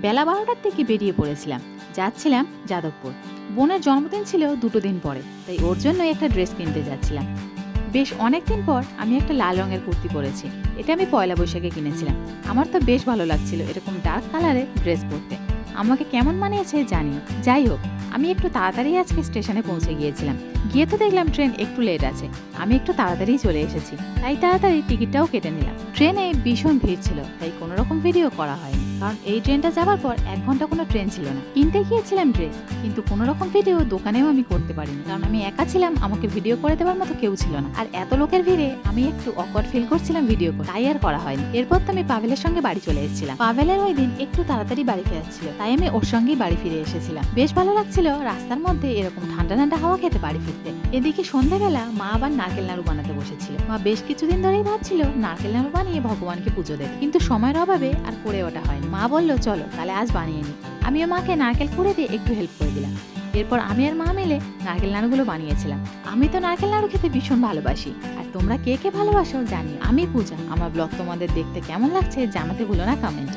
বেলা 12টার দিকে বেরিয়ে পড়েছিলাম। যাচ্ছিলাম যাদবপুর। বোনের জন্মদিন ছিল 2 দিন পরে, তাই ওর জন্যই একটা ড্রেস কিনতে যাচ্ছিলাম। বেশ অনেকদিন পর আমি একটা লাল রঙের কুর্তি পরেছি। এটা আমি পয়লা বৈশাখে কিনেছিলাম। আমার তো বেশ ভালো লাগছিল এরকম ডার্ক কালারের ড্রেস পরতে। আমাকে কেমন মানিয়েছে জানিও। যাই হোক, আমি একটু তাড়াতাড়ি আজকে স্টেশনে পৌঁছে গিয়েছিলাম। গিয়ে তো দেখলাম ট্রেন একটু লেট আছে। আমি একটু তাড়াতাড়ি চলে এসেছি, তাই তাড়াতাড়ি টিকিটটাও কেটে নিলাম। ট্রেনে ভীষণ ভিড় ছিল, তাই কোনো রকম ভিডিও করা হয়নি, কারণ এই ট্রেনটা যাবার পর 1 ঘন্টা কোনো ট্রেন ছিল না। কিনতে গিয়েছিলাম ড্রেস, কিন্তু কোনো রকম ভিডিও দোকানেও আমি করতে পারিনি, কারণ আমি একা ছিলাম, আমাকে ভিডিও করে দেওয়ার মতো কেউ ছিল না। আর এত লোকের ভিড়ে আমি একটু অকওয়ার্ড ফিল করছিলাম ভিডিও করে, তাই আর করা হয়নি। এরপর তো আমি পাভেলের সঙ্গে বাড়ি চলে এসেছিলাম। পাভেলের ওই দিন একটু তাড়াতাড়ি বাড়ি ফেরাচ্ছিল, তাই আমি ওর সঙ্গেই বাড়ি ফিরে এসেছিলাম। বেশ ভালো লাগছিল রাস্তার মধ্যে এরকম ঠান্ডা ঠান্ডা হাওয়া খেতে বাড়ি ফিরতে। এদিকে সন্ধ্যাবেলা মা আবার নারকেল নাড়ু বানাতে বসেছিল। মা বেশ কিছুদিন ধরেই ভাবছিল নারকেল নাড়ু বানিয়ে ভগবানকে পুজো দেবে, কিন্তু সময়ের অভাবে আর করে ওঠা হয়নি। মা বলল চলো তাহলে আজ বানিয়ে নি। আমিও মাকে নারকেল কুড়ে দিয়ে একটু হেল্প করে দিলাম। এরপর আমি আর মা মিলে নারকেল নাড়ুগুলো বানিয়েছিলাম। আমি তো নারকেল নাড়ু খেতে ভীষণ ভালোবাসি, আর তোমরা কে কে ভালোবাসো জানি। আমি পূজা। আমার ব্লগ তোমাদের দেখতে কেমন লাগছে জানাতে ভুলো না কমেন্টে।